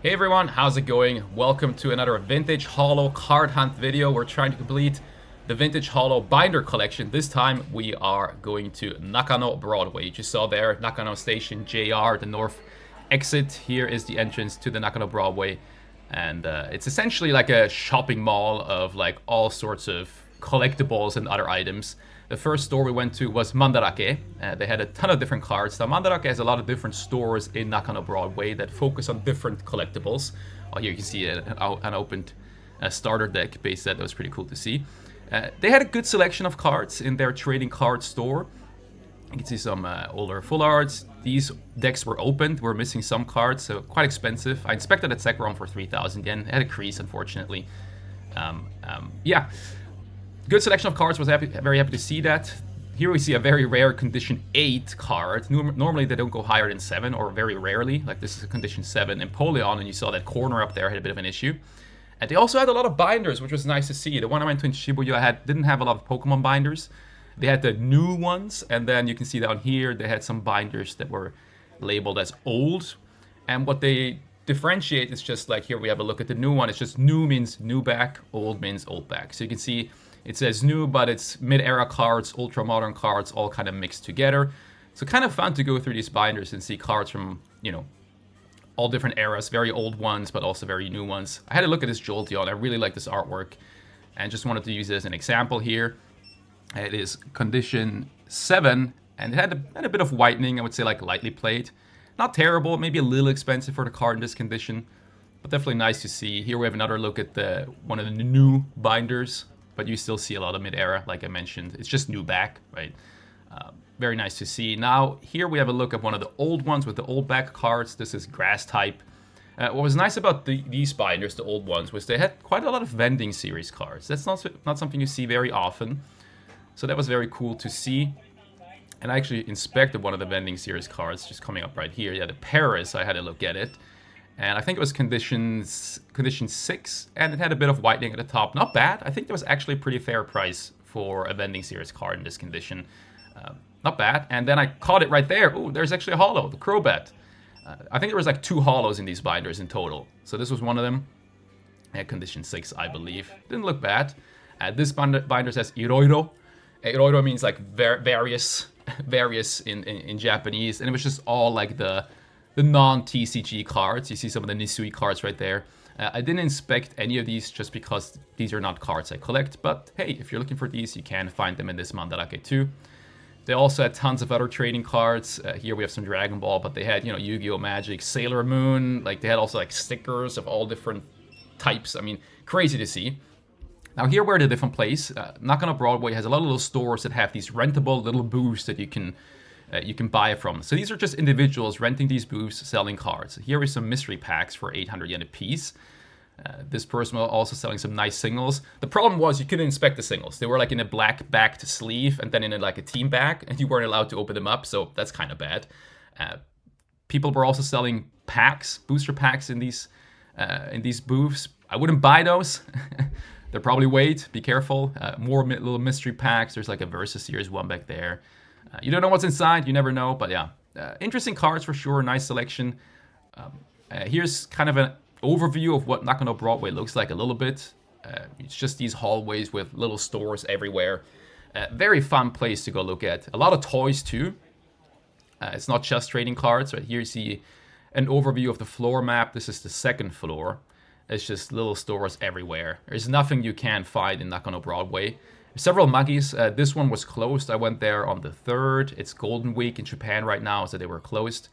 Hey everyone, how's it going? Welcome to another Vintage Holo card hunt video. We're trying to complete the Vintage Holo binder collection. This time we are going to Nakano Broadway. You just saw there, Nakano Station JR, the north exit. Here is the entrance to the Nakano Broadway. And it's essentially like a shopping mall of like all sorts of collectibles and other items. The first store we went to was Mandarake. They had a ton of different cards. Now, Mandarake has a lot of different stores in Nakano Broadway that focus on different collectibles. Oh, here you can see an opened starter deck base set. That was pretty cool to see. They had a good selection of cards in their trading card store. You can see some older full arts. These decks were opened. We're missing some cards, so quite expensive. I inspected a Sekron for 3,000 yen. It had a crease, unfortunately. Yeah. Good selection of cards. Was very happy to see that. Here we see a very rare condition 8 card. Normally they don't go higher than 7, or very rarely. Like this is a condition 7 Empoleon, and you saw that corner up there had a bit of an issue. And they also had a lot of binders, which was nice to see. The one I went to in Shibuya didn't have a lot of Pokemon binders. They had the new ones, and then you can see down here they had some binders that were labeled as old. And what they differentiate is just like here we have a look at the new one. It's just new means new back, old means old back. So you can see it says new, but it's mid-era cards, ultra-modern cards, all kind of mixed together. So kind of fun to go through these binders and see cards from, you know, all different eras, very old ones, but also very new ones. I had a look at this Jolteon. I really like this artwork and just wanted to use it as an example here. It is condition 7, and it had a bit of whitening, I would say like lightly played. Not terrible, maybe a little expensive for the card in this condition, but definitely nice to see. Here we have another look at one of the new binders. But you still see a lot of mid-era, like I mentioned. It's just new back, right? Very nice to see. Now, here we have a look at one of the old ones with the old back cards. This is grass type. What was nice about these binders, the old ones, was they had quite a lot of vending series cards. That's not something you see very often. So that was very cool to see. And I actually inspected one of the vending series cards, just coming up right here. Yeah, the Paris, I had a look at it. And I think it was condition 6, and it had a bit of whitening at the top. Not bad. I think that was actually a pretty fair price for a vending series card in this condition. Not bad. And then I caught it right there. Oh, there's actually a holo, the Crobat. I think there was like 2 holos in these binders in total. So this was one of them. Condition 6, I believe. Didn't look bad. This binder says Iroiro. Iroiro means like various in Japanese. And it was just all like the non-TCG cards. You see some of the Nisui cards right there. I didn't inspect any of these just because these are not cards I collect, but hey, if you're looking for these, you can find them in this Mandarake too. They also had tons of other trading cards. Here we have some Dragon Ball, but they had, you know, Yu-Gi-Oh! Magic, Sailor Moon. Like they had also like stickers of all different types. I mean, crazy to see. Now here we're at a different place. Nakano Broadway has a lot of little stores that have these rentable little booths that you can buy from. So these are just individuals renting these booths, selling cards. Here is some mystery packs for 800 yen a piece. This person was also selling some nice singles. The problem was you couldn't inspect the singles. They were like in a black backed sleeve and then in like a team bag, and you weren't allowed to open them up, so that's kind of bad. People were also selling packs, booster packs in these booths. I wouldn't buy those. They're probably weight. Be careful. More little mystery packs. There's like a Versus Series one back there. You don't know what's inside. You never know. But yeah, interesting cards for sure. Nice selection. Here's kind of an overview of what Nakano Broadway looks like a little bit. It's just these hallways with little stores everywhere. Very fun place to go look at. A lot of toys too. It's not just trading cards. Right here you see an overview of the floor map. This is the second floor. It's just little stores everywhere. There's nothing you can't find in Nakano Broadway. Several Magis. This one was closed. I went there on the 3rd. It's Golden Week in Japan right now, so they were closed.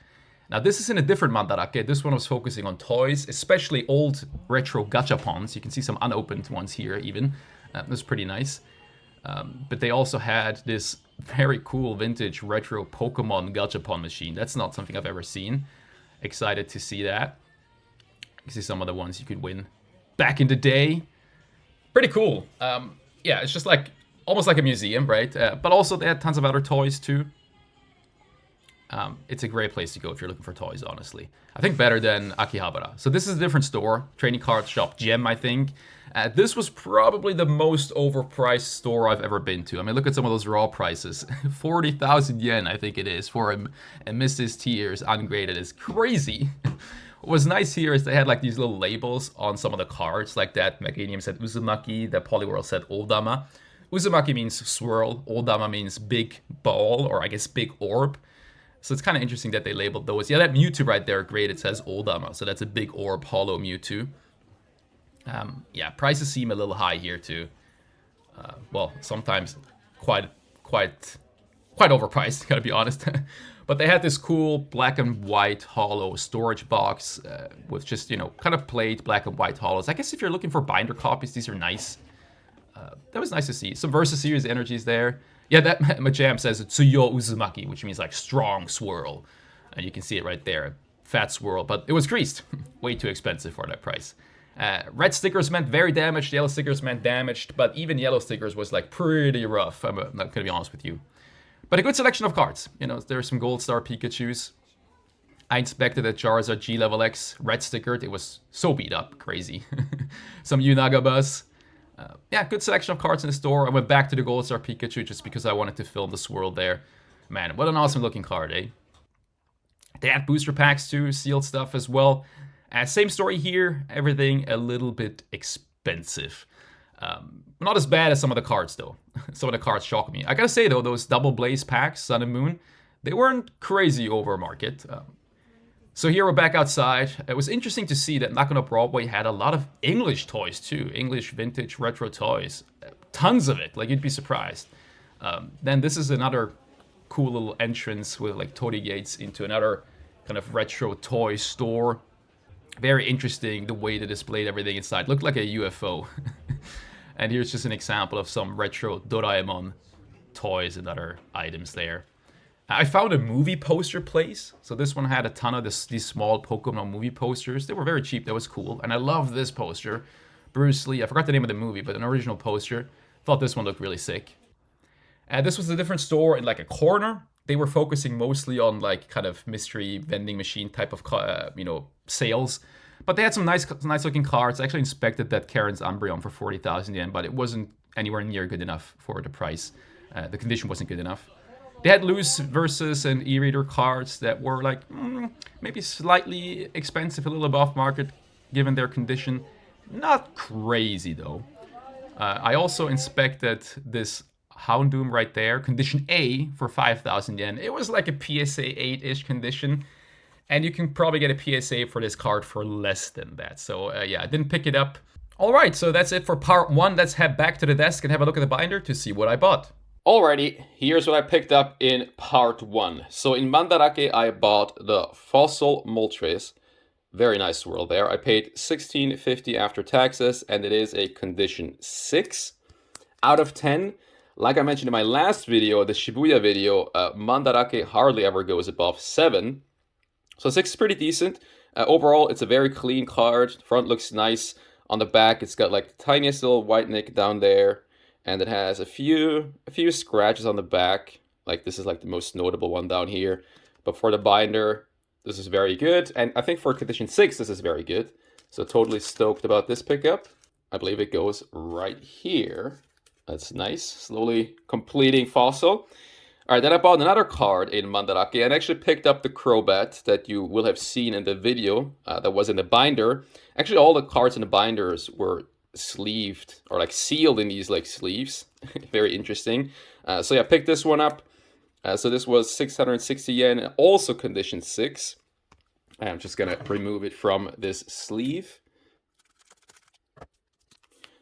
Now, this is in a different Mandarake. This one was focusing on toys, especially old retro gachapons. You can see some unopened ones here even. That was pretty nice. But they also had this very cool vintage retro Pokémon gachapon machine. That's not something I've ever seen. Excited to see that. You can see some of the ones you could win back in the day. Pretty cool. Yeah, it's just like almost like a museum, right? But also they had tons of other toys too. It's a great place to go if you're looking for toys, honestly. I think better than Akihabara. So this is a different store, trading card shop Gem, I think. This was probably the most overpriced store I've ever been to. I mean, look at some of those raw prices. 40,000 yen, I think it is, for a Mrs. Tears ungraded. It's crazy. What was nice here is they had like these little labels on some of the cards, like that Meganium said Uzumaki, that Poliwhirl said Oldama. Uzumaki means swirl, Oldama means big ball, or I guess big orb. So it's kind of interesting that they labeled those. Yeah, that Mewtwo right there, great, it says Oldama, so that's a big orb hollow Mewtwo. Yeah, prices seem a little high here too. Well, sometimes quite overpriced, gotta be honest. But they had this cool black and white hollow storage box with just, kind of plain black and white hollows. I guess if you're looking for binder copies, these are nice. That was nice to see. Some Versus Series energies there. Yeah, that Majam says Tsuyo Uzumaki, which means like strong swirl. And you can see it right there. Fat swirl, but it was creased. Way too expensive for that price. Red stickers meant very damaged, yellow stickers meant damaged, but even yellow stickers was like pretty rough. I'm not gonna be honest with you. But a good selection of cards. There's some Gold Star Pikachus. I inspected a Charizard G Level X red stickered. It was so beat up, crazy. Some Unagabas. Yeah, good selection of cards in the store. I went back to the Gold Star Pikachu just because I wanted to film the swirl there. Man, what an awesome looking card, eh? They had booster packs too, sealed stuff as well. Same story here, everything a little bit expensive. Not as bad as some of the cards though. Some of the cards shocked me. I gotta say though, those Double Blaze packs, Sun and Moon, they weren't crazy over market. So here we're back outside. It was interesting to see that Nakano Broadway had a lot of English toys too. English vintage retro toys. Tons of it, like you'd be surprised. Then this is another cool little entrance with like Torii gates into another kind of retro toy store. Very interesting the way they displayed everything inside. Looked like a UFO. And here's just an example of some retro Doraemon toys and other items there. I found a movie poster place. So this one had a ton of these small Pokemon movie posters. They were very cheap. That was cool. And I love this poster. Bruce Lee. I forgot the name of the movie, but an original poster. Thought this one looked really sick. This was a different store in like a corner. They were focusing mostly on like kind of mystery vending machine type of, sales. But they had some nice looking cards. I actually inspected that Karen's Umbreon for 40,000 yen, but it wasn't anywhere near good enough for the price. The condition wasn't good enough. They had loose Versus and e-reader cards that were like maybe slightly expensive, a little above market given their condition. Not crazy though. I also inspected this Houndoom right there, condition A for 5,000 yen. It was like a PSA 8-ish condition. And you can probably get a PSA for this card for less than that. So yeah, I didn't pick it up. All right, so that's it for part one. Let's head back to the desk and have a look at the binder to see what I bought. Alrighty, here's what I picked up in part one. So in Mandarake, I bought the Fossil Moltres. Very nice swirl there. I paid $16.50 after taxes, and it is a condition 6 out of 10. Like I mentioned in my last video, the Shibuya video, Mandarake hardly ever goes above 7. So 6 is pretty decent. Overall, it's a very clean card. Front looks nice. On the back, it's got like the tiniest little white nick down there. And it has a few scratches on the back. Like this is like the most notable one down here. But for the binder, this is very good. And I think for condition 6, this is very good. So totally stoked about this pickup. I believe it goes right here. That's nice. Slowly completing Fossil. All right, then I bought another card in Mandarake and actually picked up the Crobat that you will have seen in the video that was in the binder. Actually, all the cards in the binders were sleeved or like sealed in these like sleeves. Very interesting. So yeah, I picked this one up. So this was 660 yen and also condition 6. I'm just going to remove it from this sleeve.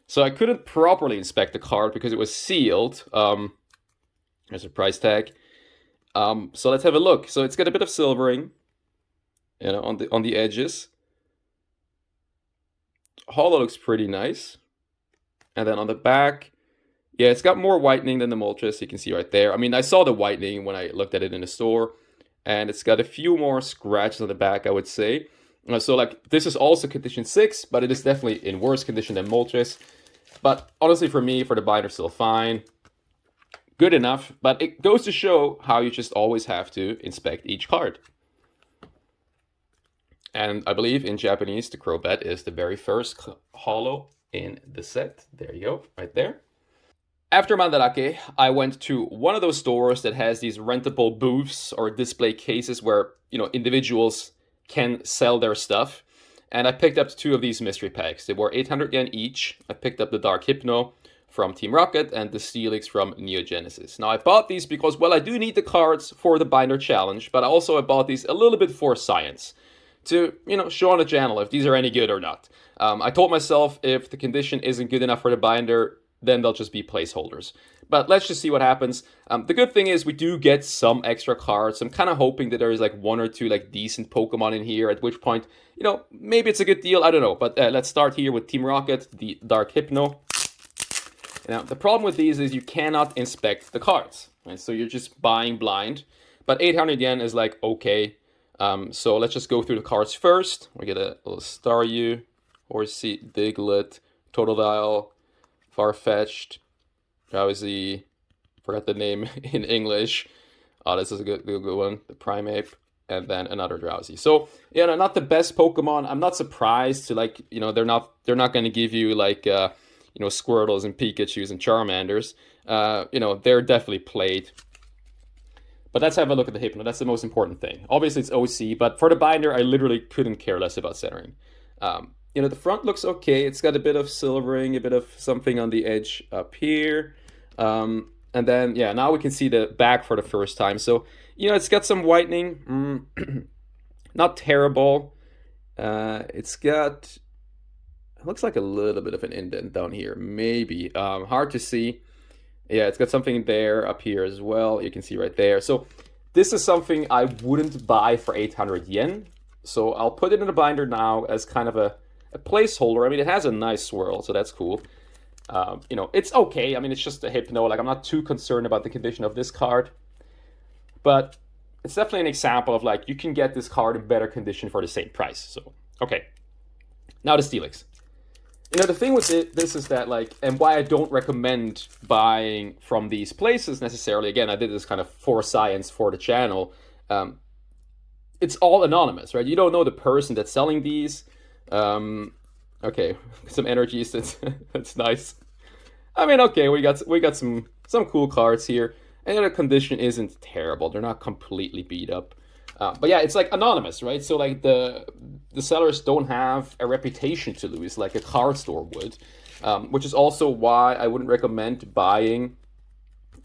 So I couldn't properly inspect the card because it was sealed. There's a price tag. So let's have a look. So it's got a bit of silvering, on the edges. Holo looks pretty nice. And then on the back, yeah, it's got more whitening than the Moltres. You can see right there. I mean, I saw the whitening when I looked at it in the store, and it's got a few more scratches on the back, I would say. So like this is also condition 6, but it is definitely in worse condition than Moltres. But honestly, for me, for the binder, still fine. Good enough, but it goes to show how you just always have to inspect each card. And I believe in Japanese, the Crobat is the very first holo in the set. There you go, right there. After Mandarake, I went to one of those stores that has these rentable booths or display cases where, individuals can sell their stuff. And I picked up 2 of these mystery packs. They were 800 yen each. I picked up the Dark Hypno from Team Rocket and the Steelix from Neo Genesis. Now I bought these because, well, I do need the cards for the binder challenge, but also I bought these a little bit for science. To, you know, show on the channel if these are any good or not. I told myself if the condition isn't good enough for the binder, then they'll just be placeholders. But let's just see what happens. The good thing is we do get some extra cards. I'm kind of hoping that there is like 1 or 2 like decent Pokemon in here, at which point, you know, maybe it's a good deal. I don't know. But let's start here with Team Rocket, the Dark Hypno. Now, the problem with these is you cannot inspect the cards, right? So you're just buying blind. But 800 yen is like, okay. So let's just go through the cards first. We get a little Staryu, Horsey, Diglett, Totodile, Farfetch'd, Drowsy, forgot the name in English. Oh, this is a good one. The Primeape, and then another Drowsy. So, you know, not the best Pokemon. I'm not surprised to, like, you know, they're not going to give you like you know, Squirtles and Pikachus and Charmanders. You know, they're definitely played. But let's have a look at the Hypno. That's the most important thing. Obviously, it's OC, but for the binder, I literally couldn't care less about centering. You know, the front looks okay. It's got a bit of silvering, a bit of something on the edge up here. And then, yeah, now we can see the back for the first time. So, you know, it's got some whitening. Not terrible. It's got... It looks like a little bit of an indent down here. Maybe. Hard to see. Yeah, it's got something there up here as well. You can see right there. So this is something I wouldn't buy for 800 yen. So I'll put it in a binder now as kind of a placeholder. I mean, it has a nice swirl, so that's cool. You know, it's okay. I mean, it's just a Hypno. Like, I'm not too concerned about the condition of this card. But it's definitely an example of, like, you can get this card in better condition for the same price. So, okay. Now the Steelix. You know, the thing with this is that, like, and why I don't recommend buying from these places necessarily, again, I did this kind of for science for the channel, it's all anonymous, right? You don't know the person that's selling these. Okay, some energies, that's nice. I mean, okay, we got some cool cards here, and the condition isn't terrible. They're not completely beat up. But yeah, it's like anonymous, right? So like the sellers don't have a reputation to lose like a card store would, which is also why I wouldn't recommend buying.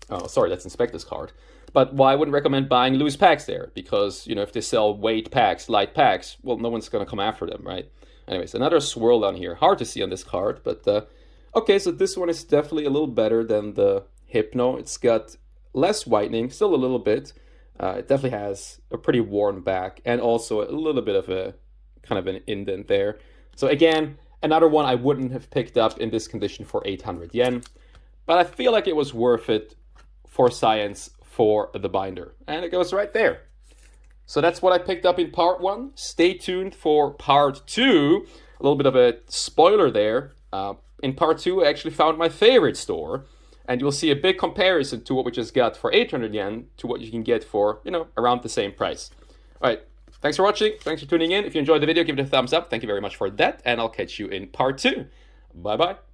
Oh, sorry, let's inspect this card. But why I wouldn't recommend buying loose packs there, because, you know, if they sell weight packs, light packs, well, no one's gonna come after them, right? Anyways, another swirl down here. Hard to see on this card, but okay, so this one is definitely a little better than the Hypno. It's got less whitening, still a little bit. It definitely has a pretty worn back and also a little bit of a kind of an indent there. So again, another one I wouldn't have picked up in this condition for 800 yen. But I feel like it was worth it for science for the binder. And it goes right there. So that's what I picked up in part 1. Stay tuned for part 2. A little bit of a spoiler there. In part 2, I actually found my favorite store. And you'll see a big comparison to what we just got for 800 yen to what you can get for, you know, around the same price. All right. Thanks for watching. Thanks for tuning in. If you enjoyed the video, give it a thumbs up. Thank you very much for that. And I'll catch you in part 2. Bye-bye.